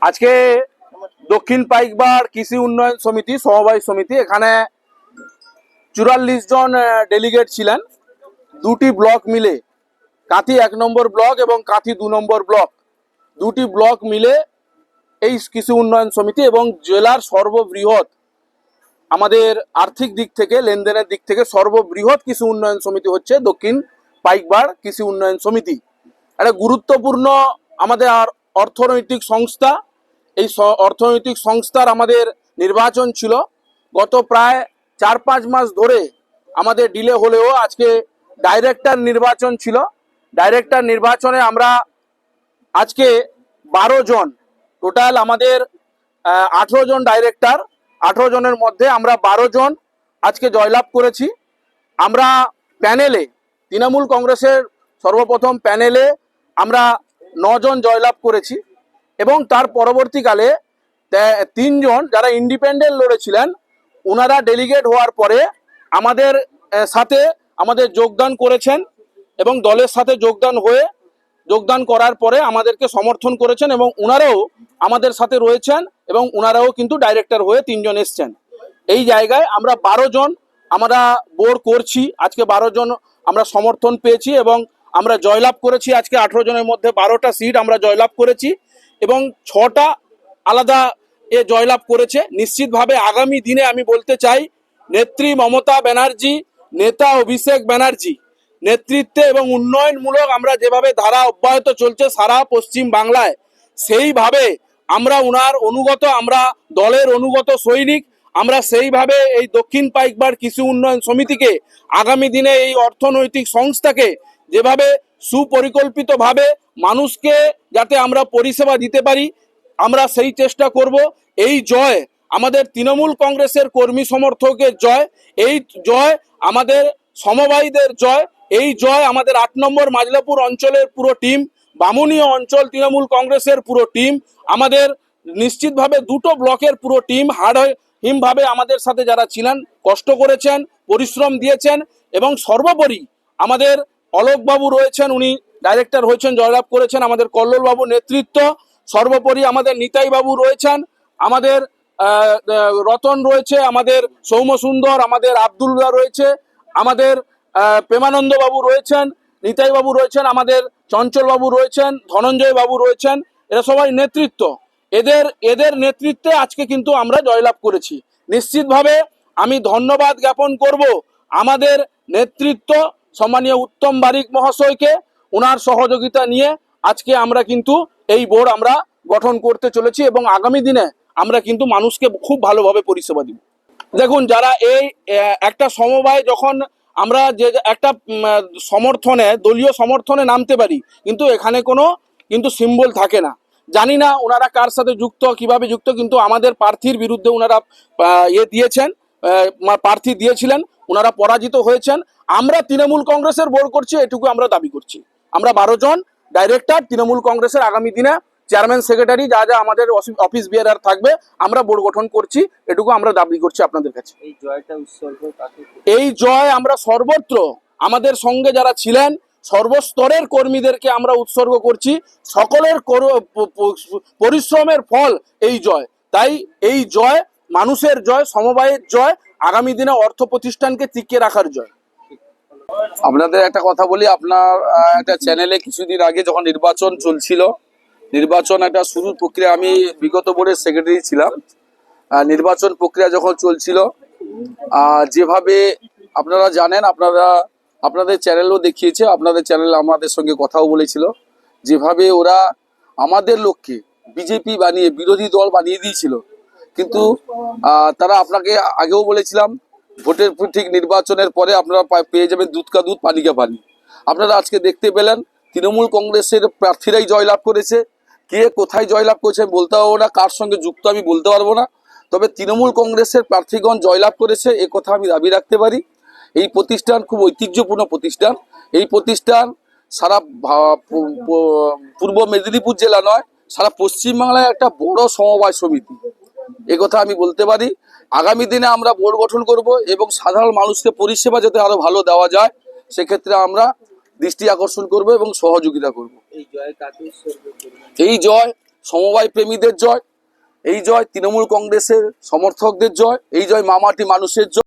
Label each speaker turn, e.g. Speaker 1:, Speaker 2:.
Speaker 1: আজকে দক্ষিণ পাইকবার কৃষি উন্নয়ন সমিতি সমবায় সমিতি এখানে 44 জন ডেলিগেট ছিলেন। দুটি ব্লক মিলে কাঁথি 1 নম্বর ব্লক এবং কাঁথি 2 নম্বর ব্লক, দুটি ব্লক মিলে এই কৃষি উন্নয়ন সমিতি এবং জেলার সর্ববৃহৎ আমাদের আর্থিক দিক থেকে লেনদেনের দিক থেকে সর্ববৃহৎ কৃষি উন্নয়ন সমিতি হচ্ছে দক্ষিণ পাইকবার কৃষি উন্নয়ন সমিতি। একটা গুরুত্বপূর্ণ আমাদের অর্থনৈতিক সংস্থা। এই অর্থনৈতিক সংস্থার আমাদের নির্বাচন ছিল গত প্রায় 4-5 মাস ধরে। আমাদের ডিলে হলেও আজকে ডাইরেক্টর নির্বাচন ছিল। ডাইরেক্টর নির্বাচনে আমরা আজকে 12 জন, টোটাল আমাদের 18 জন ডাইরেক্টর, 18 জনের মধ্যে আমরা 12 জন আজকে জয়লাভ করেছি। আমরা প্যানেলে তৃণমূল কংগ্রেসের সর্বপ্রথম প্যানেলে আমরা 9 জন জয়লাভ করেছি এবং তার পরবর্তীকালে 3 জন যারা ইন্ডিপেন্ডেন্ট লড়েছিলেন ওনারা ডেলিগেট হওয়ার পরে আমাদের সাথে যোগদান করেছেন এবং দলের সাথে যোগদান করার পরে আমাদেরকে সমর্থন করেছেন এবং ওনারাও আমাদের সাথে রয়েছেন এবং ওনারাও কিন্তু ডাইরেক্টর হয়ে 3 জন এসছেন। এই জায়গায় আমরা 12 জন আমরা বোর্ড করছি। আজকে 12 জন আমরা সমর্থন পেয়েছি এবং আমরা জয়লাভ করেছি। আজকে 18 জনের মধ্যে 12টা সিট আমরা জয়লাভ করেছি এবং 6টা আলাদা জয়লাভ করেছে। নিশ্চিতভাবে আগামী দিনে আমি বলতে চাই, নেত্রী মমতা ব্যানার্জি, নেতা অভিষেক ব্যানার্জি নেতৃত্বে এবং উন্নয়নমূলক আমরা যেভাবে ধারা অব্যাহত চলছে সারা পশ্চিম বাংলায়, সেইভাবে আমরা ওনার অনুগত, আমরা দলের অনুগত সৈনিক। আমরা সেইভাবে এই দক্ষিণ পাইকবার কৃষি উন্নয়ন সমিতিকে আগামী দিনে এই অর্থনৈতিক সংস্থাকে যেভাবে সুপরিকল্পিতভাবে মানুষকে যাতে আমরা পরিষেবা দিতে পারি আমরা সেই চেষ্টা করব। এই জয় আমাদের তৃণমূল কংগ্রেসের কর্মী সমর্থকের জয়, এই জয় আমাদের সমবায়ীদের জয়, এই জয় আমাদের 8 নম্বর মাজলাপুর অঞ্চলের পুরো টিম, বামুনিয়া অঞ্চল তৃণমূল কংগ্রেসের পুরো টিম, আমাদের নিশ্চিতভাবে 2টো ব্লকের পুরো টিম হাড়হিমভাবে আমাদের সাথে যারা ছিলেন, কষ্ট করেছেন, পরিশ্রম দিয়েছেন এবং সর্বোপরি আমাদের অলোকবাবু রয়েছেন, উনি ডাইরেক্টর হয়েছেন, জয়লাভ করেছেন, আমাদের কল্লোলবাবু নেতৃত্ব, সর্বোপরি আমাদের নিতাইবাবু রয়েছেন, আমাদের রতন রয়েছে, আমাদের সৌম্যসুন্দর, আমাদের আব্দুল্লাহ রয়েছে, আমাদের প্রেমানন্দ বাবু রয়েছেন, নিতাই বাবু রয়েছেন, আমাদের চঞ্চল বাবু রয়েছেন, ধনঞ্জয় বাবু রয়েছেন। এরা সবাই নেতৃত্ব। এদের নেতৃত্বে আজকে কিন্তু আমরা জয়লাভ করেছি। নিশ্চিতভাবে আমি ধন্যবাদ জ্ঞাপন করব আমাদের নেতৃত্ব সম্মানীয় উত্তম বারিক মহাশয়কে। ওনার সহযোগিতা নিয়ে আজকে আমরা কিন্তু এই বোর্ড আমরা গঠন করতে চলেছি এবং আগামী দিনে আমরা কিন্তু মানুষকে খুব ভালোভাবে পরিষেবা দিব। দেখুন, যারা এই একটা সমবায় যখন আমরা যে একটা সমর্থনে, দলীয় সমর্থনে নামতে পারি, কিন্তু এখানে কোনো কিন্তু সিম্বল থাকে না। জানি না ওনারা কার সাথে যুক্ত, কিভাবে যুক্ত, কিন্তু আমাদের প্রার্থীর বিরুদ্ধে ওনারা প্রার্থী দিয়েছিলেন, ওনারা পরাজিত হয়েছেন। আমরা তৃণমূল কংগ্রেসের বোর্ড করছি, এটুকু আমরা দাবি করছি। আমরা 12 জন ডাইরেক্টর তৃণমূল কংগ্রেসের আগামী দিনে চেয়ারম্যান, সেক্রেটারি যা যা আমাদের অফিস বিয়ারার থাকবে আমরা বোর্ড গঠন করছি, এটুকু আমরা দাবি করছি আপনাদের কাছে। এই জয় আমরা সর্বত্র আমাদের সঙ্গে যারা ছিলেন সর্বস্তরের কর্মীদেরকে আমরা উৎসর্গ করছি। সকলের পরিশ্রমের ফল এই জয়। তাই এই জয় মানুষের জয়, সমবায়ের জয়, আগামী দিনে অর্থ প্রতিষ্ঠানকে টিকিয়ে রাখার জয়।
Speaker 2: আপনাদের একটা কথা বলি, আপনার একটা চ্যানেলে কিছুদিন আগে যখন নির্বাচন চলছিল, নির্বাচন একটা শুরুর প্রক্রিয়া, আমি বিগত বোর্ডের সেক্রেটারি ছিলাম, নির্বাচন প্রক্রিয়া যখন চলছিল যেভাবে আপনারা জানেন, আপনাদের চ্যানেলও দেখিয়েছে, আপনাদের চ্যানেল আমাদের সঙ্গে কথাও বলেছিল, যেভাবে ওরা আমাদের লোককে বিজেপি বানিয়ে বিরোধী দল বানিয়ে দিয়েছিল। কিন্তু তারা, আপনাকে আগেও বলেছিলাম, ভোটের ঠিক নির্বাচনের পরে আপনারা পেয়ে যাবেন দুধ কা দুধ পানি কা পানি। আপনারা আজকে দেখতে পেলেন তৃণমূল কংগ্রেসের প্রার্থীরাই জয়লাভ করেছে। কে কোথায় জয়লাভ করেছে বলতে পারবো না, কার সঙ্গে যুক্ত আমি বলতে পারবো না, তবে তৃণমূল কংগ্রেসের প্রার্থীগণ জয়লাভ করেছে এ কথা আমি দাবি রাখতে পারি। এই প্রতিষ্ঠান খুব ঐতিহ্যপূর্ণ প্রতিষ্ঠান। এই প্রতিষ্ঠান সারা পূর্ব মেদিনীপুর জেলা নয়, সারা পশ্চিমবাংলায় একটা বড় সমবায় সমিতি, এ কথা আমি বলতে পারি। আগামী দিনে আমরা বোর্ড গঠন করব এবং সাধারণ মানুষকে পরিষেবা যাতে আরো ভালো দেওয়া যায় সেক্ষেত্রে আমরা দৃষ্টি আকর্ষণ করব এবং সহযোগিতা করব। এই জয় সমবায় প্রেমীদের জয়, এই জয় তৃণমূল কংগ্রেসের সমর্থকদের জয়, এই জয় মামাটি মানুষের জয়।